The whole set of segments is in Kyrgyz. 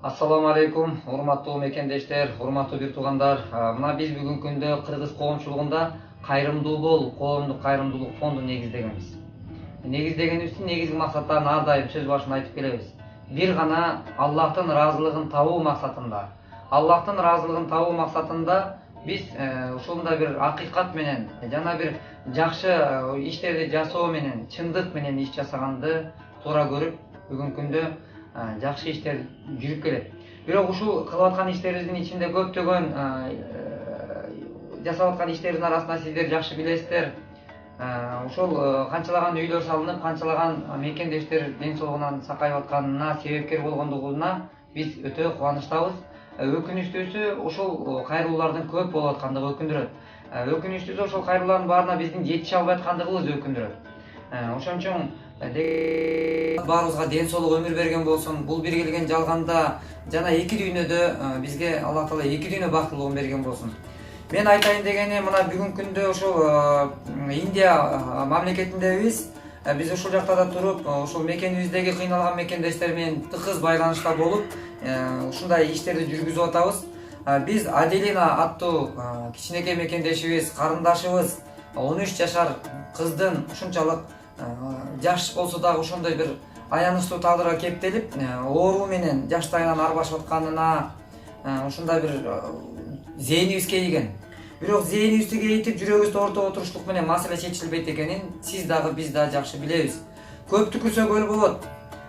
Ассаламу алейкум, урматтуу мекендештер, урматтуу бир туугандар. Мына биз бүгүнкү күндө кыргыз коомчулугунда кайрымдуу бол коомдук кайрымдуулук фондун негиздегенбиз. Негиздегенибиздин негизги максаттарын ар дайым сөз башында айтып келебиз. Бир гана Аллахтын ыраазылыгын табуу максатында. Аллахтын ыраазылыгын табуу максатында биз ушундай бир акыйкат менен жана бир жакшы иштерди жасоо менен, чындык менен иш жасаганды туура көрүп, бүгүнкү күндө жакшы иштер жүрүп келет. Бирок ушул кылып аткан иштерибиздин ичинде көптөгөн жасап аткан иштерибиздин арасында сиздер жакшы билесиздер. Ушул канчалаган үйлөр салынып, канчалаган мекендештер ден соолугунан сакайып атканына себепкер болгондугуна биз өтө кубанычтабыз. Өкүнүчтүүсү ушул кайрылуулардын көп болуп аткандыгы өкүндүрөт. Өкүнүчтүүсү ошол кайрылуулардын баарына биздин жетише албай аткандыгыбыз өкүндүрөт. Ошон үчүн баарыбызга ден соолук өмүр берген болсун. Бул бир келген жалганда жана эки дүйнөдө бизге Аллах Таала эки дүйнө бактылуулугун берген болсун. Мен айтайын дегени мына бүгүнкү күндө ушул Индия мамлекетиндебиз. Биз ушул жакта да туруп, ушул мекенибиздеги кыйналган мекендештер менен тыкыз байланышта болуп, ушундай иштерди жүргүзүп атабыз. Биз Аделина аттуу кичинекей мекендешибиз, карындашыбыз 13 жашар кыздын ушунчалык жаш болсо дагы ошондой бир аянычтуу тагдырга кептелип, оору менен жаштайынан арбашып атканына ушундай бир зээнибизге ийген. Бирок зээнибизди кейитип, жүрөгүбүздү ортого туруштук менен маселе чечилбейт экенин сиз дагы биз дагы жакшы билебиз. Көп түкүрсө көл болот,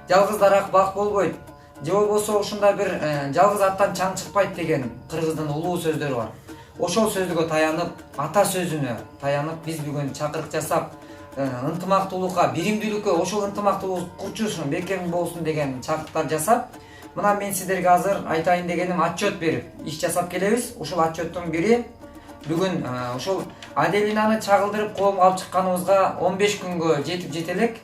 жалгыз дарак бак болбойт, же болбосо ушундай бир жалгыз аттан чаң чыкпайт деген кыргыздын улуу сөздөрү бар. Ошол сөзгө таянып, ата сөзүнө таянып биз бүгүн чакырык жасап, ынтымактуулукка, биримдүүлүккө, ошол ынтымактуулук курчусун, бекем болсун деген чакырыктар жасап, мына мен сиздерге азыр айтайын дегеним отчет берип, иш жасап келебиз. Ушул отчеттун бири бүгүн ушул Аделинаны чагылдырып коомго алып чыкканыбызга 15 күнгө жете элек.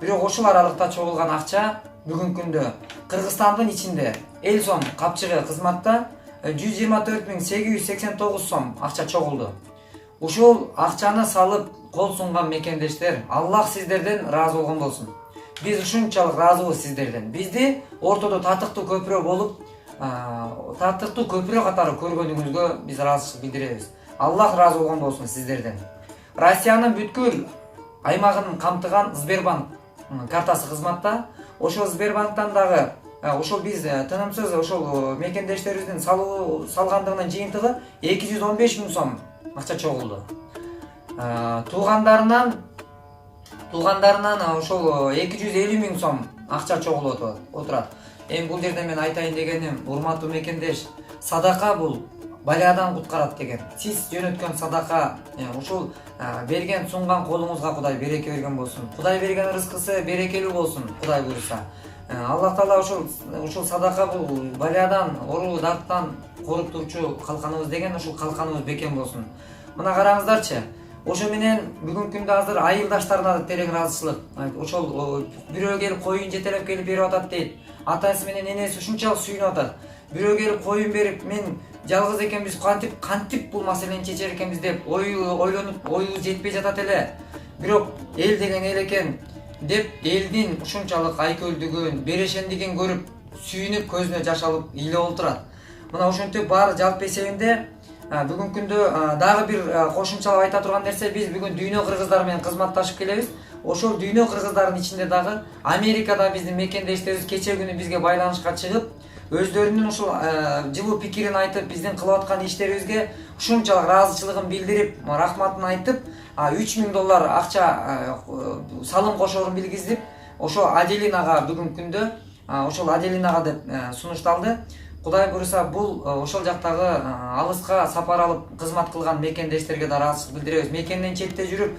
Бирок ошол аралыкта чогулган акча бүгүнкү күндө Кыргызстандын ичинде эл сом капчыгы кызматта 124.889 сом акча чогулду. Ушул акчаны салып кол сунган мекендештер, Аллах сиздерден ыраазы болгон болсун. Биз ушунчалык ыраазыбыз сиздерден. Бизди ортодо татыктуу көпүрө болуп, татыктуу көпүрө катары көргөнүңүзгө биз ыраазычылык билдиребиз. Аллах ыраазы болгон болсун сиздерден. Россиянын бүткүл аймагын камтыган Сбербанк картасы кызматта. Ошол Сбербанктан дагы ошол биз тынымсыз ошол мекендештерибиздин салгандыгынын жыйынтыгы 215.000 сом акча чогулду. Туугандарынан ошол 250.000 сом акча чогулуп отурат. Эми бул жерде мен айтайын дегеним, урматтуу мекендеш, садака бул балядан куткарат деген. Сиз жөнөткөн садака, ушул берген сунган колуңузга Кудай береке берген болсун. Кудай берген рызкысы берекелүү болсун, Кудай буйруса. Аллах Таала ушул садака бул балядан, оору дарттан коруп турчу калканыбыз деген, ушул калканыбыз бекем болсун. Мына караңыздарчы. Ошо менен бүгүнкү күндө азыр айылдаштарына терең ыраазычылык. Ошол бирөө келип коюн жетелеп келип берип атат дейт. Атасы менен энеси ушунчалык сүйүнүп атат. Бирөө келип коюн берип, мен жалгыз экенбиз, кантип бул маселени чечер экенбиз деп ойлонуп, оюбуз жетпей жатат эле. Бирок эл деген эл экен деп элдин ушунчалык айкөлдүгүн, берешендигин көрүп, сүйүнүп, көзүнө жаш алып ыйлап отурат. Мына ошентип баары жалпы эсебинде бүгүнкү күндө дагы бир кошумчалап айта турган нерсе, биз бүгүн дүйнө кыргыздары менен кызматташып келебиз. Ошол дүйнө кыргыздарынын ичинде дагы Америкада биздин мекендештерибиз кече күнү бизге байланышка чыгып, өздөрүнүн ушул жылуу пикирин айтып, биздин кылып аткан иштерибизге ушунчалык ыраазычылыгын билдирип, рахматын айтып, $3.000 акча салым кошоорун билгизип, ошо Аделинага бүгүнкү күндө ошол Аделинага деп сунушталды. Кудай буйруса, бул ошол жактагы алыска сапар алып кызмат кылган мекендештерге да ыраазычылык билдиребиз. Мекенден четте жүрүп,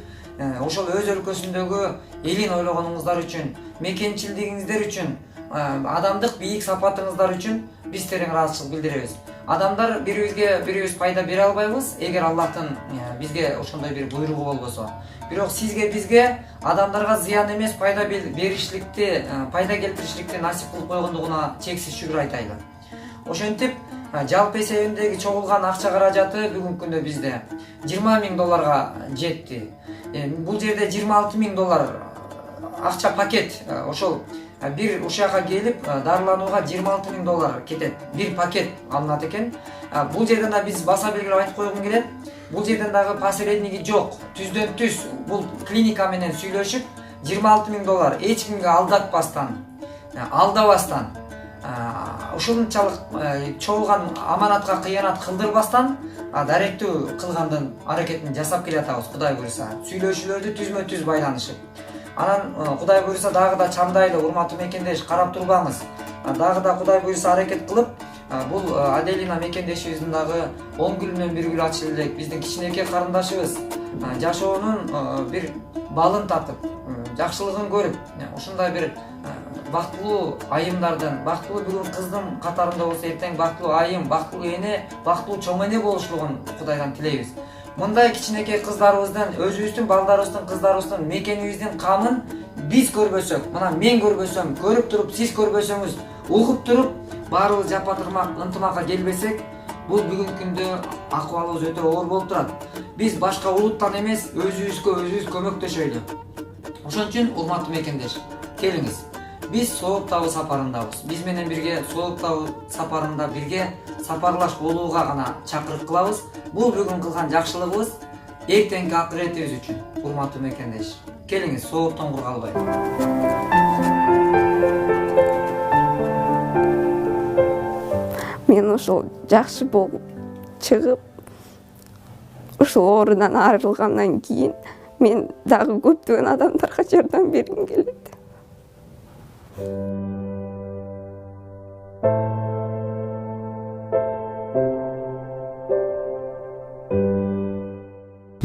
ошол өз өлкөсүндөгү элин ойлогонуңуздар үчүн, мекенчилдигиңиздер үчүн, адамдык бийик сапатыңыздар үчүн биз терең ыраазычылык билдиребиз. Адамдар бирибиз пайда бере албайбыз, эгер Аллахтын бизге ошондой бир буйругу болбосо. Бирок сизге, бизге адамдарга зыян эмес, пайда беришликти, пайда келтиришлекти насип кылып койгондугуна чексиз шүгүр айтайлы. Ошентип жалпы эсебиндеги чогулган акча каражаты бүгүнкү күндө бизде $20.000 жетти. Бул жерде $26.000 акча пакет. Ошол бир ушака келип дарыланууга $26.000 кетет. Бир пакет алынат экен. Бул жерден да биз баса белгилеп айтып койгум келет. Бул жерден дагы посередниги жок. Түздөн түз бул клиника менен сүйлөшүп $26.000 эч кимге алдабастан, ушунчалык чогулган аманатка кыянат кылдырбастан даректүү кылгандын аракетин жасап келатабыз. Кудай буйруса сүйлөшүүлөрдү түзмө түз байланышып. Анан Кудай буйруса дагы да чамдайлы урматтуу мекендеш карап турбаңыз. Дагы да Кудай буйруса аракет кылып бул Аделина мекендешибиздин дагы 10 гүл менен бир гүл ачылып элек. Биздин кичинекей карындашыбыз жашоонун бир балын татып, жакшылыгын көрүп, ушундай бир бактылуу айымдардын, бактылуу бүгүн кыздын катарында болсо, эртең бактылуу айым, бактылуу эне, бактылуу чоң эне болушулугун Кудайдан тилейбиз. Мындай кичинекей кыздарыбыздын, өзүбүздүн балдарыбыздын, кыздарыбыздын мекенибиздин камын биз көрбөсөк, мына мен көрбөсөм, көрүп туруп сиз көрбөсөңүз, угуп туруп баарыбыз жапа-тырмак ынтымакка келбесек, бул бүгүнкү күндө акыбалыбыз өтө оор болуп турат. Биз башка улуттан эмес, өзүбүзгө өзүбүз көмөктөшөлү. Ошон үчүн урматтуу мекендеш, келиңиз. Биз Сооптабы сапарындабыз. Биз менен бирге Сооптабы сапарында бирге сапарлаш болууга гана чакырык кылабыз. Бул бүгүн кылган жакшылыгыбыз эртеңки акыретибиз үчүн. Урматтуу мекендеш, келиңиз, сооптон кур калбай. Мен ушул жакшы болуп чыгып, ушул оорунан арылгандан кийин мен дагы көптөгөн адамдарга жардам бергим келет.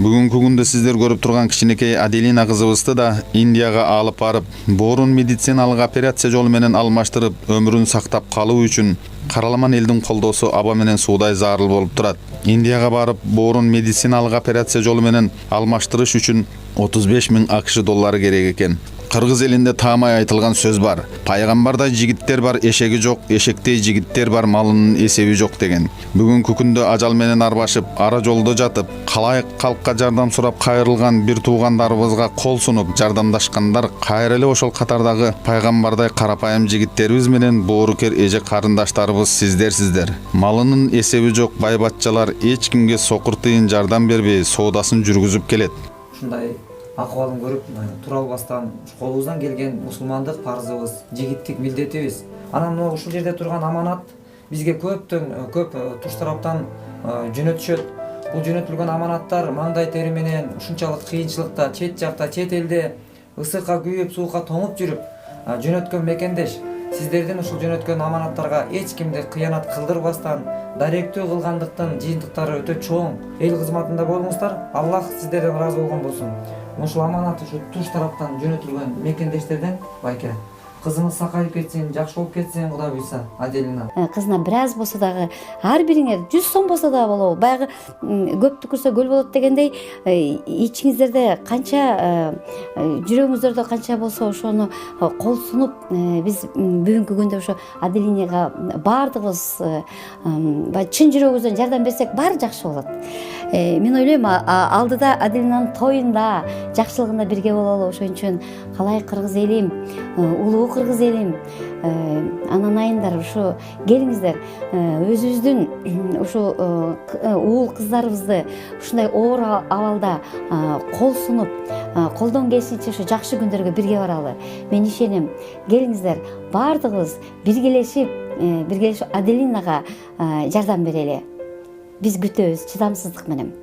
Бүгүнкү күндө сиздер көрүп турган кичинекей Аделина кызыбызды да Индияга алып барып, боорун медициналык операция жолу менен алмаштырып, өмүрүн сактап калуу үчүн караламан элдин колдоосу аба менен суудай зарыл болуп турат. Индияга барып, боорун медициналык операция жолу менен алмаштырыш үчүн $35.000 керек экен. Кыргыз элинде таамай айтылган сөз бар. Пайгамбардай жигиттер бар, эшеги жок, эшектей жигиттер бар, малынын эсеби жок деген. Бүгүнкү күндө ажал менен арбашып, ара жолдо жатып, калайык калкка жардам сурап кайрылган бир туугандарыбызга кол сунуп жардамдашкандар кайра эле ошол катардагы пайгамбардай карапайым жигиттерибиз менен боорукер эже карындаштарыбыз сиздерсиздер. Малынын эсеби жок байбатчалар эч кимге сокур тыйын жардам бербей соодасын жүргүзүп келет. Ушундай акыбалын көрүп тура албастан колубуздан келген мусулмандык парзыбыз, жигиттик милдетибиз. Анан ушул жерде турган аманат бизге көп туш тараптан жөнөтүшөт. Бул жөнөтүлгөн аманаттар маңдай тери менен ушунчалык кыйынчылыкта, чет жакта, чет элде ысыкка күйүп, суукка тоңуп жүрүп жөнөткөн мекендеш, сиздердин ушул жөнөткөн аманаттарга эч кимди кыянат кылдырбастан даректүү кылгандыктын жыйынтыктары өтө чоң. Эл кызматында болуңуздар. Аллах сиздерден ыраазы болгон болсун. Ушул аманат ушу туш тараптан жөнөтүлгөн мекендештерден байке кызыңыз сакайып кетсин, жакшы болуп кетсин, Кудай буйруса, Аделина. Кызына бир аз болсо дагы, ар бириңер 100 сом болсо да болобу. Баягы көптү көрсө көл болот дегендей, ичиңиздерде канча жүрөгүңүздөрдө канча болсо ошону кол сунуп, биз бүгүнкү күндө ошо Аделинага баардыгыбыз чын жүрөгүбүздөн жардам берсек, баары жакшы болот. Мен ойлойм, алдыда Аделинанын тоюнда, жакшылыгында бирге бололу. Ошон үчүн калай кыргыз элим, улуу кыргыз элим, анан айымдар, ушу келиңиздер, өзүбүздүн ушу уул кыздарыбызды ушундай оор абалда кол сунуп, колдон келишинче ушу жакшы күндөргө бирге баралы. Мен ишенем. Келиңиздер, баардыгыбыз биргелешип Аделинага жардам берели. Биз күтөбүз чыдамсыздык менен.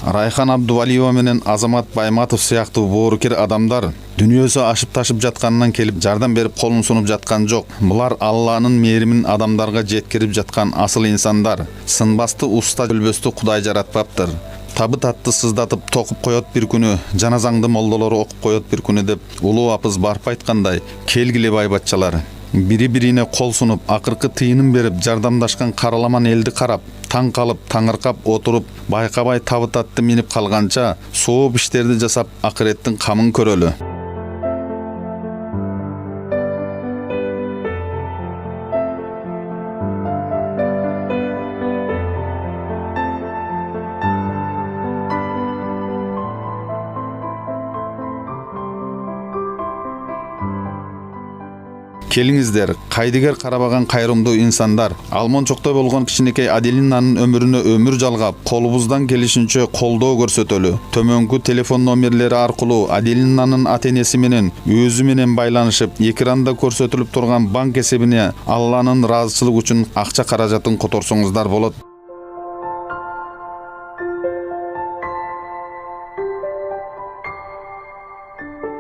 Райхан Абдувалиева менен Азамат Байматов сыяктуу боорукер адамдар дүнүйөсү ашып ташып жатканынан келип жардам берип колун сунуп жаткан жок. Булар Алланын мээримин адамдарга жеткирип жаткан асыл инсандар. Сынбасты уста өлбөстү Кудай жаратпаптыр. Табыт атты сыздатып токуп коет бир күнү, жаназаңды молдолору окуп коет бир күнү деп улуу апыз барып айткандай, келгиле байбатчалар. Бири-бирине кол сунуп, акыркы тыйынын берип, жардамдашкан караламан элди карап, таң калып, таңыркап отуруп, байкабай табыт атты минип калганча, сооп иштерди жасап, акыреттин камын көрөлү. Келиңиздер, кайдыгер карабаган кайрымдуу инсандар, алмончоктой болгон кичинекей Аделинанын өмүрүнө өмүр жалгап, колубуздан келишинче колдоо көрсөтөлү. Төмөнкү телефон номерлери аркылуу Аделинанын ата-энеси менен өзү менен байланышып, экранда көрсөтүлүп турган банк эсебине Алланын ыраазычылыгы үчүн акча каражатын которсоңуздар болот.